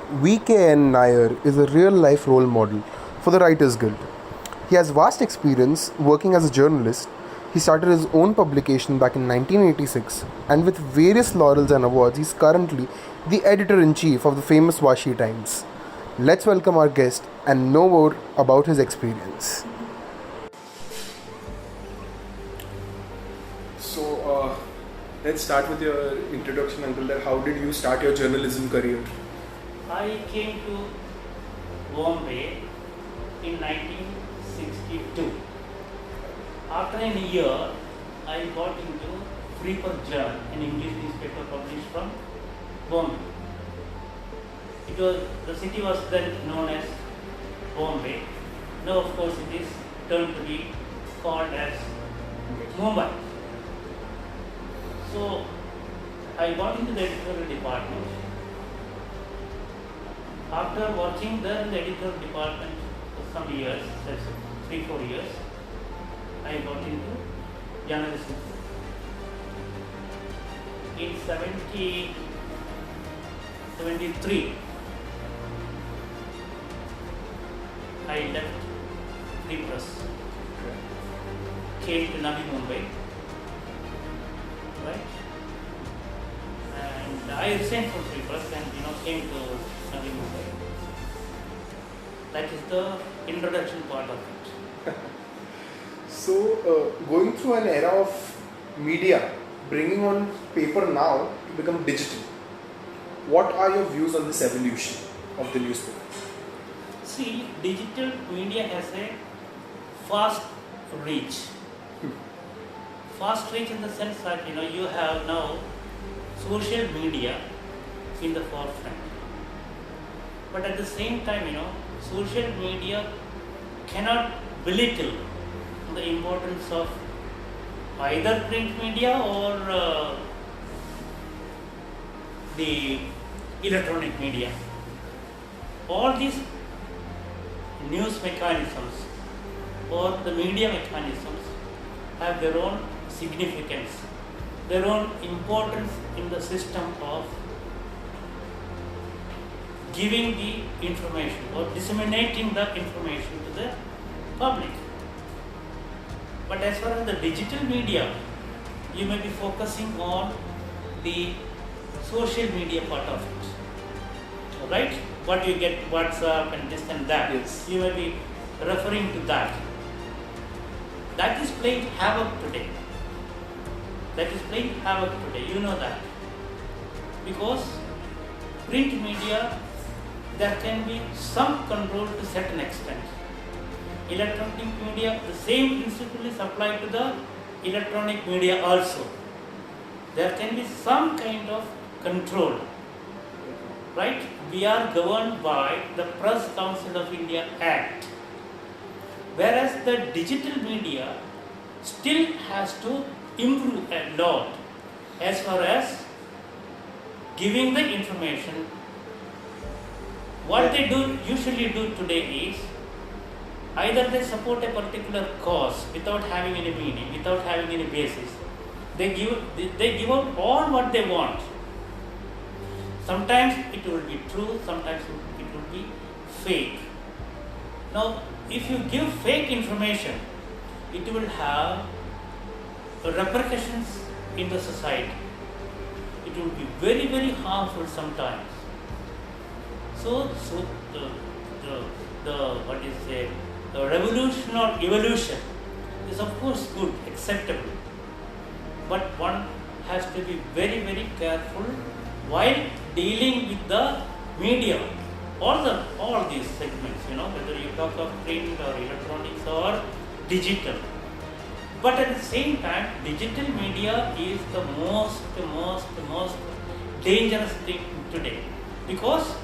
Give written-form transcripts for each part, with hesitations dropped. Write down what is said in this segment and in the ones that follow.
VKN Nair is a real life role model for the Writers Guild. He has vast experience working as a journalist. He started his own publication back in 1986, and with various laurels and awards, he's currently the editor in chief of the famous Vashi Times. Let's welcome our guest and know more about his experience. So, let's start with your introduction, Uncle. How did you start your journalism career? I came to Bombay in 1962. After a year, I got into Freeport Journal, an English newspaper published from Bombay. The city was then known as Bombay. Now, of course, it is turned to be called as Mumbai. So, I got into the editorial department. After working there in the editorial department for some years, that's 3-4 years, I got into journalism. In 73, I left Free Press, came to Navi Mumbai, right? And I resigned from Free Press and came to Navi Mumbai. That is the introduction part of it. So, going through an era of media, bringing on paper now to become digital, what are your views on this evolution of the newspaper? See, digital media has a fast reach. Fast reach in the sense that you have now social media in the forefront. But at the same time, social media cannot belittle the importance of either print media or the electronic media. All these news mechanisms or the media mechanisms have their own significance, their own importance in the system of giving the information or disseminating the information to the public. But as far as the digital media, you may be focusing on the social media part of it, right? What you get, WhatsApp and this and that. Yes. You may be referring to that. That is playing havoc today. You know that. Because print media, there can be some control to a certain extent. Electronic media, the same principle is applied to the electronic media also. There can be some kind of control, right? We are governed by the Press Council of India Act, whereas the digital media still has to improve a lot as far as giving the information. What they usually do today is either they support a particular cause without having any meaning, without having any basis. They give out all what they want. Sometimes it will be true, sometimes it will be fake. Now, if you give fake information, it will have repercussions in the society. It will be very, very harmful sometimes. So the revolution or evolution is of course good, acceptable, but one has to be very, very careful while dealing with the media, all these segments, whether you talk of print or electronics or digital. But at the same time, digital media is the most dangerous thing today, because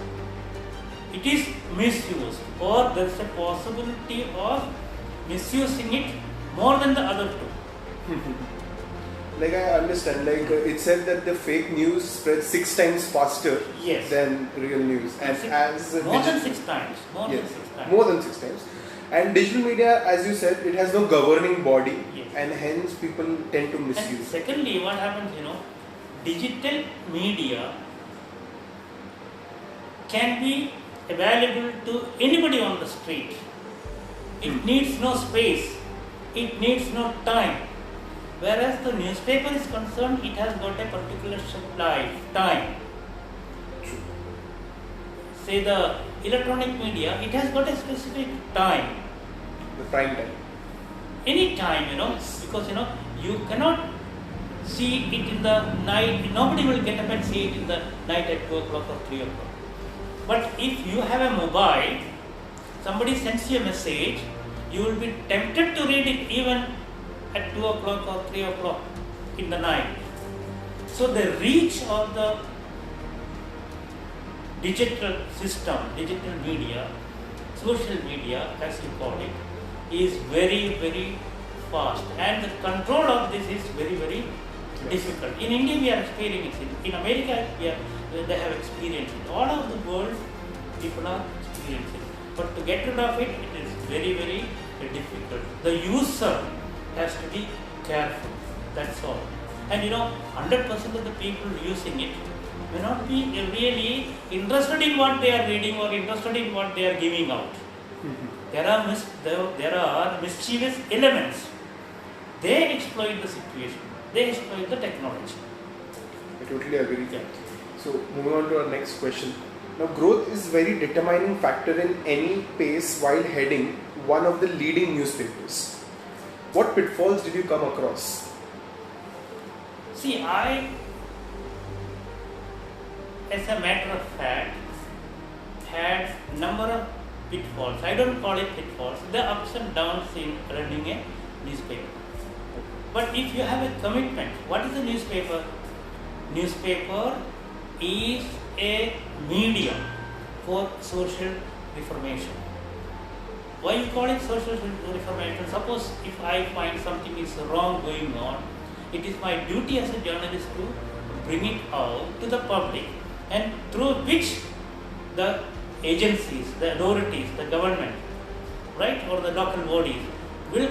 it is misused, or there is a possibility of misusing it more than the other two. Like, I understand, it said that the fake news spreads 6 times faster Yes. than real news. And as More than 6 times. More than 6 times. And digital media, as you said, it has no governing body, Yes. and hence people tend to And misuse. secondly, what happens, digital media can be available to anybody on the street. It needs no space, it needs no time. Whereas the newspaper is concerned, it has got a particular time. Say the electronic media, it has got a specific time. The prime time. Any time, because you cannot see it in the night. Nobody will get up and see it in the night at 2 o'clock or 3 o'clock. But if you have a mobile, somebody sends you a message, you will be tempted to read it even at 2 o'clock or 3 o'clock in the night. So the reach of the digital system, digital media, social media as you call it, is very, very fast, and the control of this is very, very difficult. In India we are experiencing it. In America they have experienced it. All over the world people are experiencing it. But to get rid of it, it is very, very difficult. The user has to be careful. That's all. And 100% of the people using it may not be really interested in what they are reading or interested in what they are giving out. There are mischievous elements. They exploit the situation. They exploit the technology. I totally agree. Yeah. So moving on to our next question. Now growth is very determining factor in any pace while heading one of the leading newspapers. What pitfalls did you come across? See, I, as a matter of fact, had number of pitfalls. I don't call it pitfalls. The ups and downs in running a newspaper. But if you have a commitment, what is a newspaper? Newspaper is a medium for social reformation. Why you call it social reformation? Suppose if I find something is wrong going on, it is my duty as a journalist to bring it out to the public, and through which the agencies, the authorities, the government, right, or the local bodies will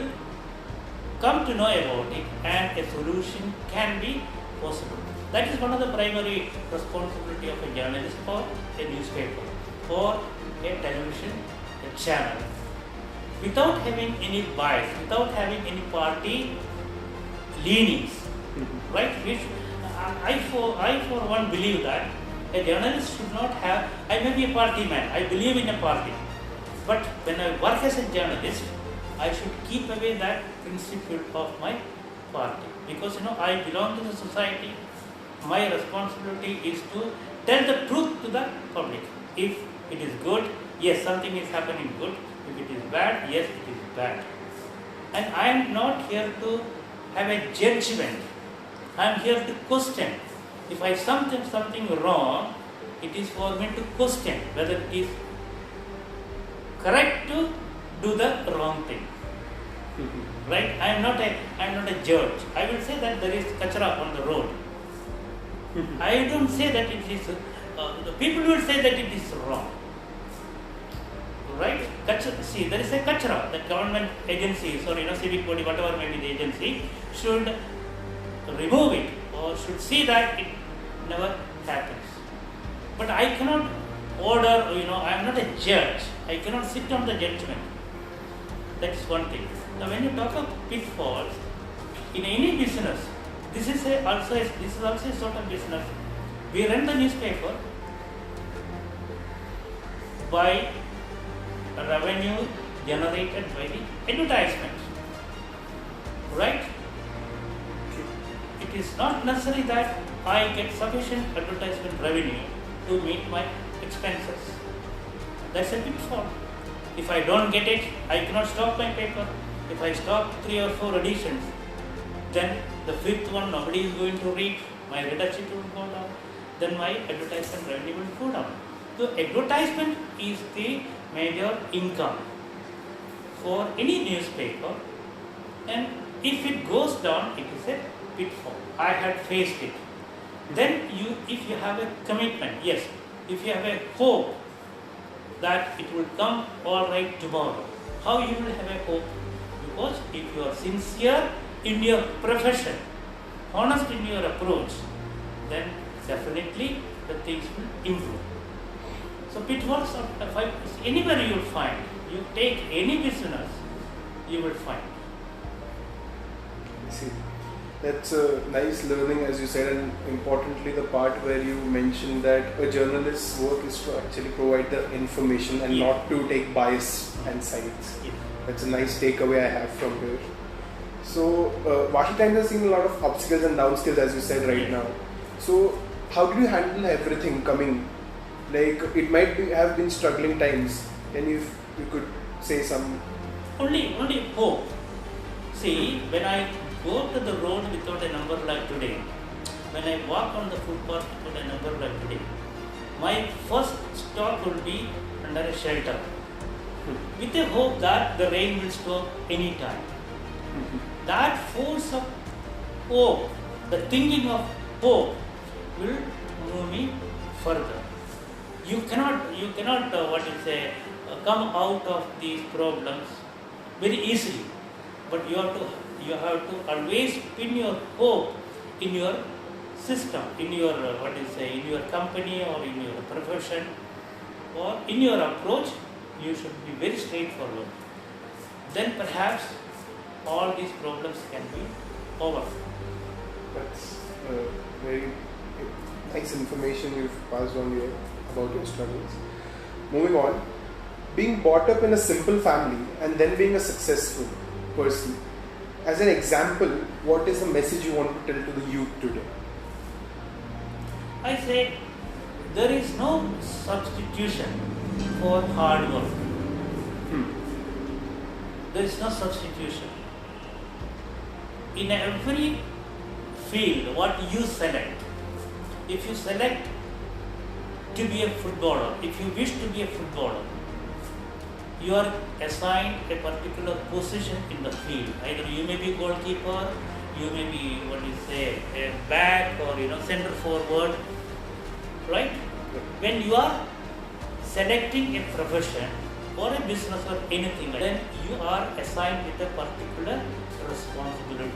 come to know about it, and a solution can be possible. That is one of the primary responsibility of a journalist or a newspaper or a television channel. Without having any bias, without having any party leanings, right? I for one believe that a journalist should not have. I may be a party man. I believe in a party, but when I work as a journalist, I should keep away that principle of my party, because I belong to the society. My responsibility is to tell the truth to the public. If it is good, yes, something is happening good. If it is bad, yes, it is bad. And I am not here to have a judgment. I am here to question. If I something wrong, it is for me to question whether it is correct to do the wrong thing. Right? I am not a judge. I will say that there is kachra on the road. I don't say that it is. The people will say that it is wrong. Right? See, there is a kachra that government agencies or civic body, whatever may be the agency, should remove it or should see that it never happens. But I cannot order. I am not a judge. I cannot sit on the judgment. That is one thing. Now, when you talk of pitfalls in any business, this is also a sort of business. We run the newspaper by revenue generated by the advertisement, right? It is not necessary that I get sufficient advertisement revenue to meet my expenses. That's a pitfall. If I don't get it, I cannot stop my paper. If I stop 3 or 4 editions, then the 5th one nobody is going to read, my readership will go down, then my advertisement revenue will go down. So advertisement is the major income for any newspaper, and if it goes down, it is a pitfall. I had faced it. Then if you have a commitment, yes, if you have a hope that it will come all right tomorrow, how you will have a hope? Because if you are sincere in your profession, honest in your approach, then definitely the things will improve. So pitfalls of anywhere you will find. You take any business, you will find. See, that's a nice learning, as you said, and importantly, the part where you mentioned that a journalist's work is to actually provide the information and Yeah. not to take bias and sides. Yeah. That's a nice takeaway I have from here. So, Vashi Times has seen a lot of upskills and downskills, as you said right Yeah. now. So, how did you handle everything coming? Like, it might have been struggling times. And if you could say some. Only hope. See, when I go to the road without a number like today, when I walk on the footpath without a number like today, my first stop will be under a shelter, with a hope that the rain will stop anytime. That force of hope, the thinking of hope, will move me further. You cannot come out of these problems very easily, but you have to always pin your hope in your system, in your in your company or in your profession or in your approach. You should be very straightforward. Then perhaps all these problems can be over. That's very nice information you've passed on here about your struggles. Moving on, being brought up in a simple family and then being a successful person. As an example, what is the message you want to tell to the youth today? I say there is no substitution for hard work. There is no substitution. In every field, what you select, if you select to be a footballer, if you wish to be a footballer, you are assigned a particular position in the field. Either you may be goalkeeper, you may be a back or center forward, right? When you are selecting a profession or a business or anything, then you are assigned with a particular responsibility.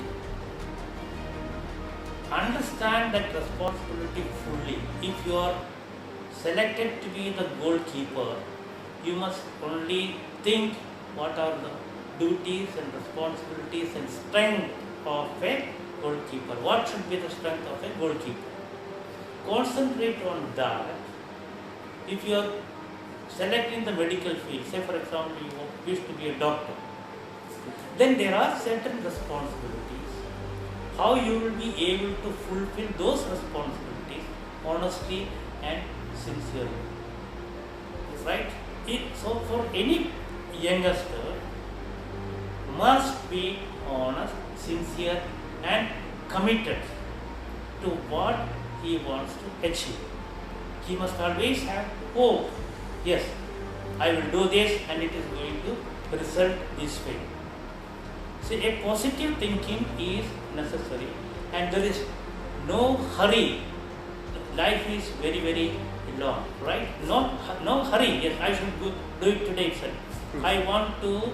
Understand that responsibility fully. If you are selected to be the goalkeeper, you must only think what are the duties and responsibilities and strength of a goalkeeper. What should be the strength of a goalkeeper? Concentrate on that. If you are selecting the medical field, say for example you wish to be a doctor, then there are certain responsibilities. How you will be able to fulfill those responsibilities honestly and sincerely, right? So for any youngster must be honest, sincere and committed to what he wants to achieve. He must always have hope. Yes, I will do this and it is going to result this way. See, a positive thinking is necessary and there is no hurry. Life is very, very long, right? No hurry. Yes, I should do it today itself. I want to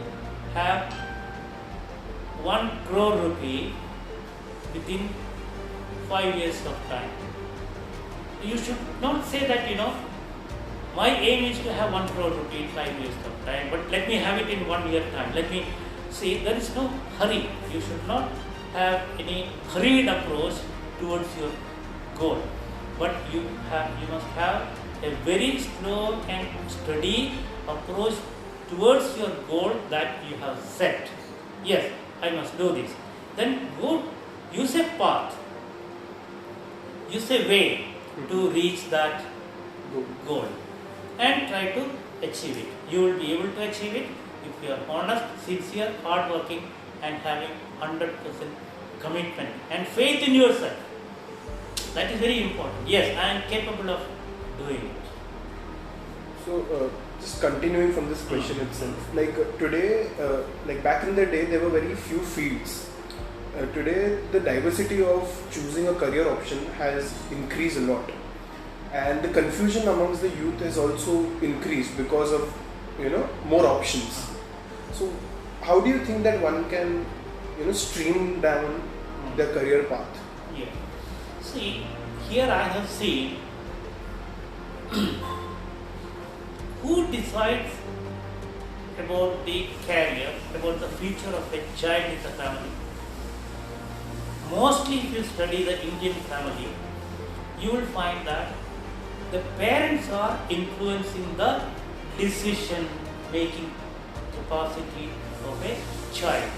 have 1 crore rupee within 5 years of time. You should not say that, my aim is to have 1 crore rupee in 5 years of time, but let me have it in 1 year time. Let me see, there is no hurry. You should not have any hurried approach towards your goal. But you must have a very slow and steady approach towards your goal that you have set. Yes, I must do this. Then go use a path, use a way to reach that goal and try to achieve it. You will be able to achieve it if you are honest, sincere, hardworking and having 100% commitment and faith in yourself. That is very important. Yes, I am capable of doing it. So, just continuing from this question itself, today, back in the day, there were very few fields. Today, the diversity of choosing a career option has increased a lot, and the confusion amongst the youth has also increased because of more options. So, how do you think that one can stream down the career path? Yeah. See, here I have seen decides about the career, about the future of a child in the family? Mostly, if you study the Indian family, you will find that the parents are influencing the decision making capacity of a child.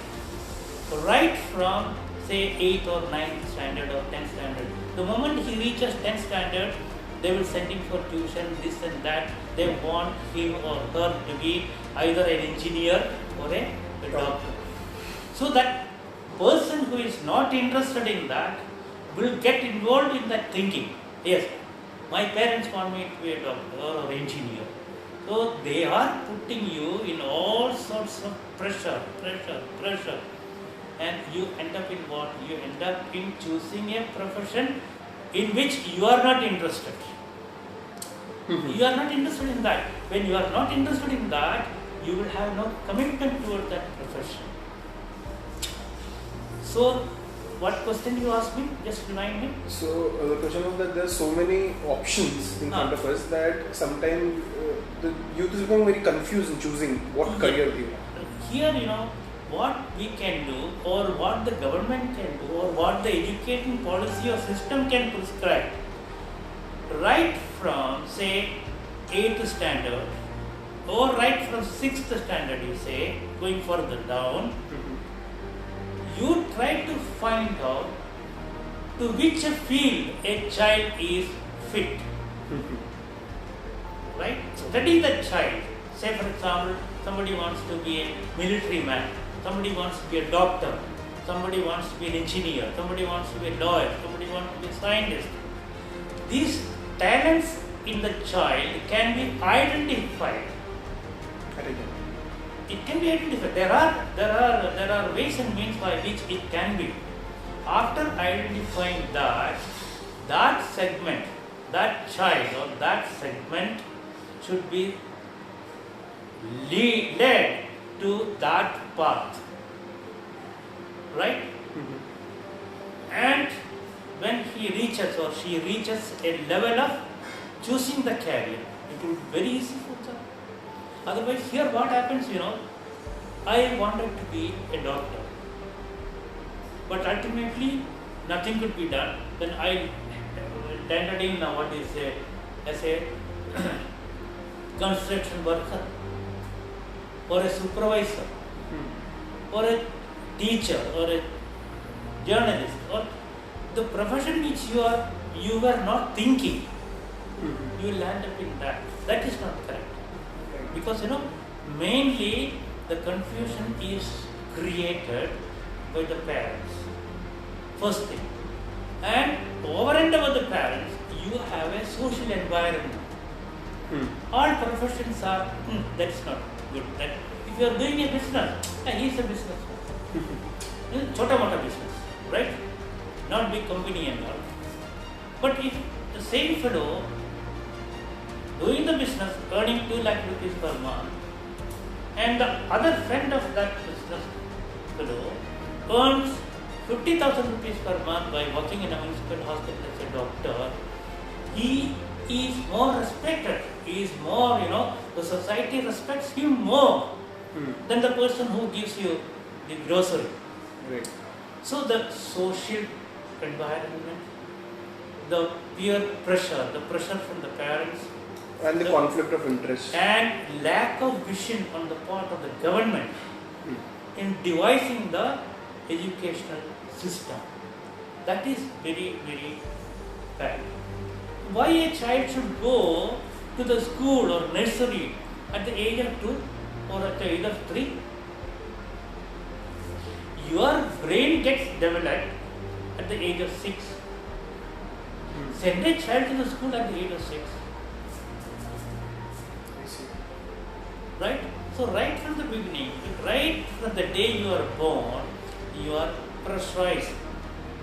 Right from say 8th or 9th standard or 10th standard, the moment he reaches 10th standard, they will send him for tuition, this and that. They want him or her to be either an engineer or a doctor. So that person who is not interested in that will get involved in that thinking. Yes, my parents want me to be a doctor or engineer. So they are putting you in all sorts of pressure. And you end up in what? You end up in choosing a profession in which you are not interested. You are not interested in that. When you are not interested in that, you will have no commitment toward that profession. So, what question you asked me? Just remind me. So the question was that there are so many options in front of us that sometimes the youth is becoming very confused in choosing what career they want. Here, what we can do, or what the government can do, or what the education policy or system can prescribe, right from say 8th standard, or right from 6th standard, you say, going further down, you try to find out to which field a child is fit. Right? Study the child. Say for example, somebody wants to be a military man, somebody wants to be a doctor, somebody wants to be an engineer, somebody wants to be a lawyer, somebody wants to be a scientist. These talents in the child can be identified. It can be identified. There are ways and means by which it can be. After identifying that segment, that child or that segment should be led to that path. Right? And when he reaches or she reaches a level of choosing the career, it will be very easy for them. Otherwise, here what happens, I wanted to be a doctor, but ultimately nothing could be done. Then I landed in as a construction worker, or a supervisor, or a teacher, or a journalist, or the profession which you were not thinking, you will land up in that. That is not correct. Because mainly the confusion is created by the parents. First thing. And over and above the parents, you have a social environment. All professions are, that's not good. That if you are doing a business, he is a businessman. Chota mota business, right? Not big company and all. But if the same fellow doing the business, earning 2 lakh rupees per month, and the other friend of that business fellow earns 50,000 rupees per month by working in a municipal hospital as a doctor, he is more respected. He is more, the society respects him more than the person who gives you the grocery. Right. So the social environment, the peer pressure, the pressure from the parents, And the conflict of interest. and lack of vision on the part of the government in devising the educational system. That is very, very bad. Why a child should go to the school or nursery at the age of 2 or at the age of 3? Your brain gets developed at the age of 6. Send a child to the school at the age of 6. Right? So right from the beginning, right from the day you are born, you are pressurized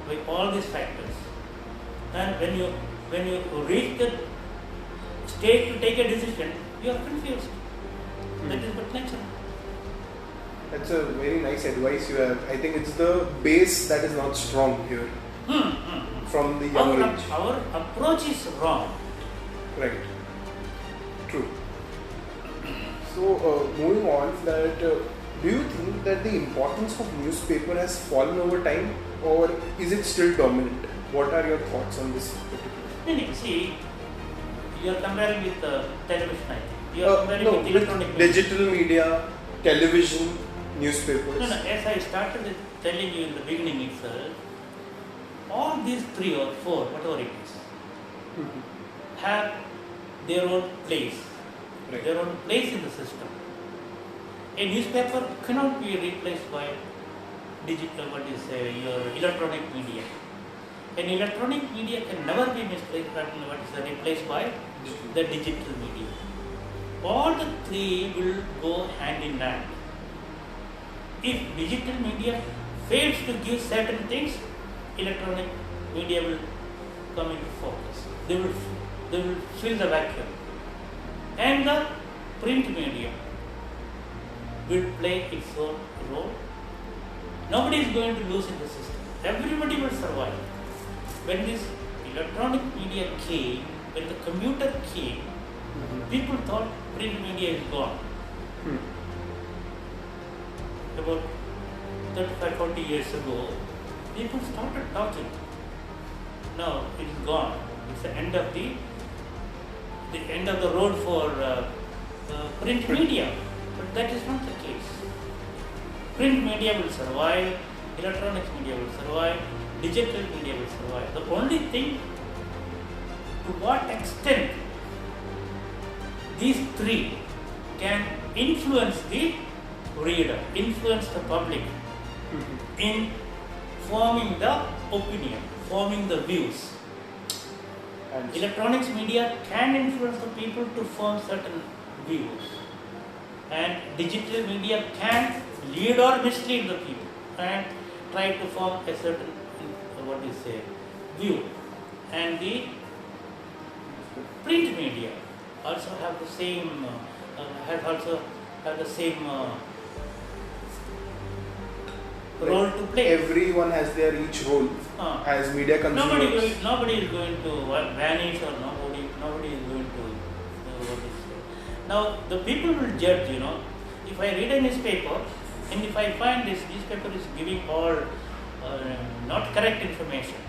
by all these factors. And when you reach the stage to take a decision, you are confused. That is but natural. That's a very nice advice you have. I think it's the base that is not strong here from the young age. Our approach is wrong. Right. True. So, moving on, that do you think that the importance of newspaper has fallen over time, or is it still dominant? What are your thoughts on this particular? No, see, you are comparing with television, I think. You are comparing No, with electronic with media. digital media, television, newspapers. No, as I started telling you in the beginning itself, all these three or four, whatever it is, Mhm. have their own place, Right. their own place in the system. A newspaper cannot be replaced by digital, your electronic media. An electronic media can never be replaced by Digital. the digital media. All the three will go hand in hand. If digital media fails to give certain things, electronic media will come into focus. They will fill the vacuum. And the print media will play its own role. Nobody is going to lose in the system. Everybody will survive. When this electronic media came, when the computer came, Mhm. people thought print media is gone. Hmm. About 35, 40 years ago, people started talking. No, it is gone. It's the end of the road for print media. But that is not the case. Print media will survive, electronic media will survive, digital media will survive. The only thing, to what extent these three can influence the reader, influence the public Mhm. in forming the opinion, forming the views. And Electronics media can influence the people to form certain views, and digital media can lead or mislead the people and try to form a certain view. And the print media also have the same have the same role to play. everyone has their each role as media consumers. Nobody is going to vanish, or nobody is going to what is it. Now the people will judge. If I read a newspaper and if I find this newspaper is giving all not correct information,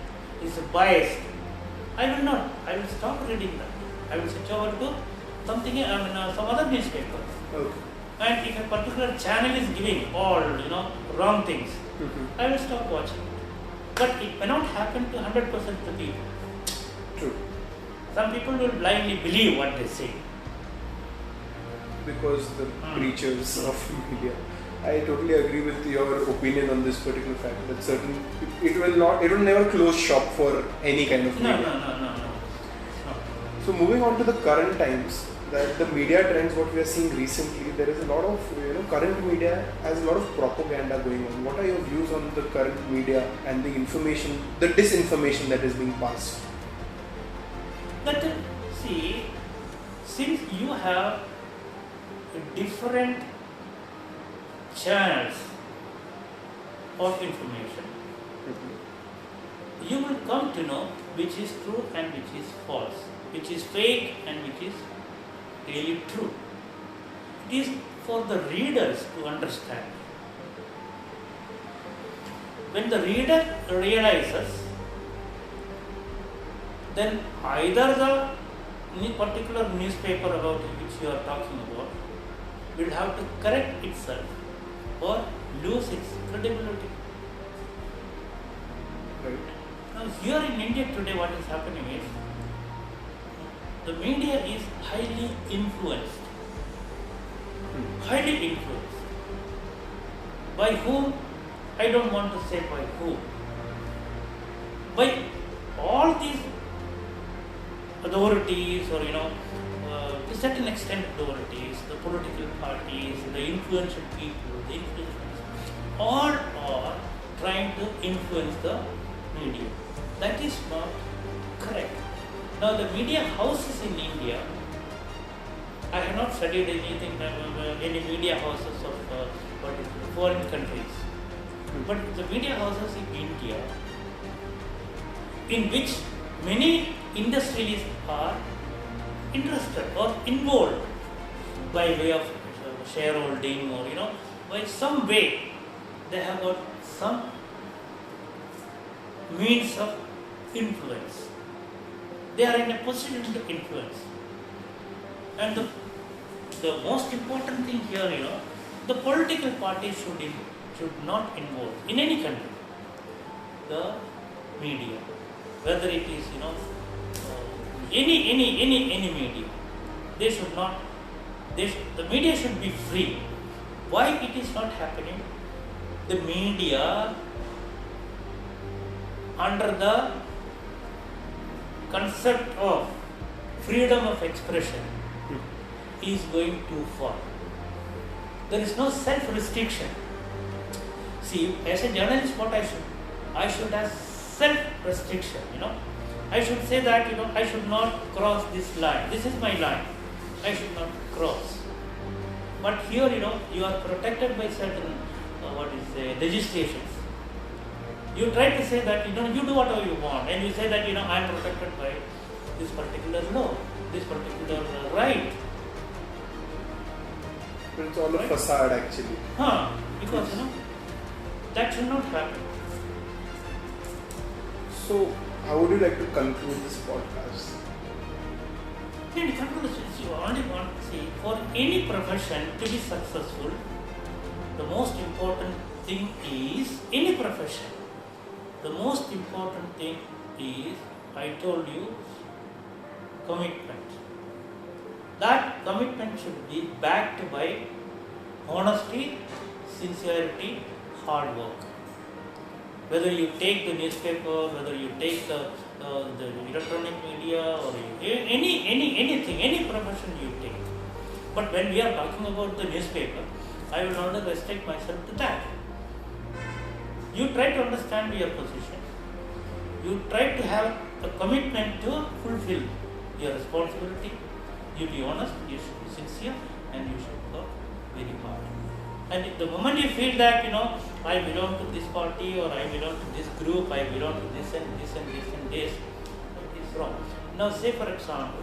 is biased, I will not. I will stop reading that. I will switch over to some other newspaper. Okay. And if a particular channel is giving all wrong things, Mhm. I will stop watching it. But it may not happen to 100% of the people. True. Some people will blindly believe what they say. Because the preachers of media. I totally agree with your opinion on this particular fact. That certain it will never close shop for any kind of media. No. So moving on to the current times, that the media trends what we are seeing recently, there is a lot of current media has a lot of propaganda going on. What are your views on the current media and the information, the disinformation that is being passed? But see, since you have different channels of information, you will come to know which is true and which is false, which is fake and which is really true. It is for the readers to understand. When the reader realizes, then either the particular newspaper about which you are talking about will have to correct itself or lose its credibility. Right. Now here in India today what is happening is, the media is highly influenced. Highly influenced. By whom? I don't want to say by who. By all these authorities, or to a certain extent authorities, the political parties, the influential people, the influencers, all are trying to influence the media. That is not correct. Now the media houses in India, I have not studied any media houses of foreign countries, but the media houses in India, in which many industrialists are interested or involved by way of shareholding, or by some way they have got some means of influence. They are in a position to influence. And the most important thing here, the political parties should not involve in any country the media, whether it is any media. They should not. The media should be free. Why it is not happening? The media, under the concept of freedom of expression, is going too far. There is no self-restriction. See, as a journalist, what I should have self-restriction. I should say that I should not cross this line. This is my line. I should not cross. But here, you are protected by certain legislations. You try to say that you do whatever you want, and you say that I am protected by this particular law, this particular right. But it's all a facade actually. Because that should not happen. So, how would you like to conclude this podcast? In conclusion, you only want to see, for any profession to be successful, the most important thing is, any profession, the most important thing is, I told you, commitment. That commitment should be backed by honesty, sincerity, hard work. Whether you take the newspaper, whether you take the electronic media, or anything, any profession you take. But when we are talking about the newspaper, I will not restrict myself to that. You try to understand your position. You try to have a commitment to fulfill your responsibility. You be honest, you should be sincere, and you should work very hard. And the moment you feel that, I belong to this party, or I belong to this group, I belong to this and this and this and this, it is wrong. Now, say for example,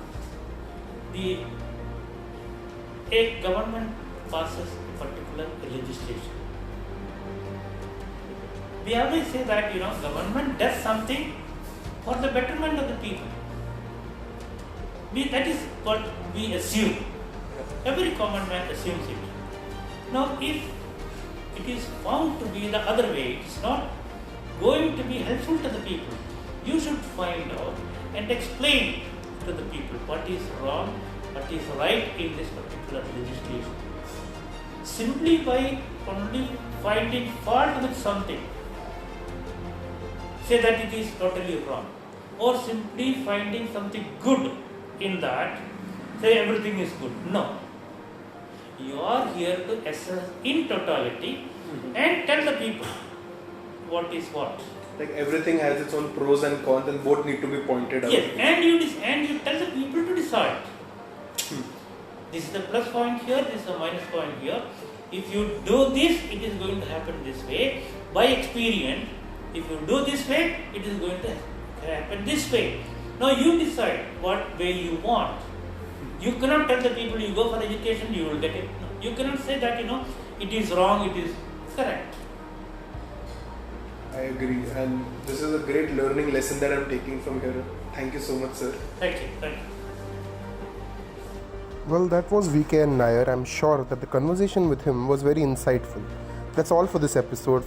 a government passes a particular legislation. We always say that, government does something for the betterment of the people. That is what we assume. Every common man assumes it. Now, if it is found to be the other way, it is not going to be helpful to the people, you should find out and explain to the people what is wrong, what is right in this particular legislation. Simply by only finding fault with something, say that it is totally wrong, or simply finding something good in that, say everything is good. No. You are here to assess in totality and tell the people what is what. Like everything has its own pros and cons, and both need to be pointed out. Yes, and you tell the people to decide. This is the plus point here, this is the minus point here. If you do this, it is going to happen this way. By experience, if you do this way, it is going to happen this way. Now you decide what way you want. You cannot tell the people you go for education, you will get it. No. You cannot say that, it is wrong, it is correct. I agree, and this is a great learning lesson that I'm taking from here. Thank you so much, sir. Thank you. Well, that was VK Nair. I'm sure that the conversation with him was very insightful. That's all for this episode.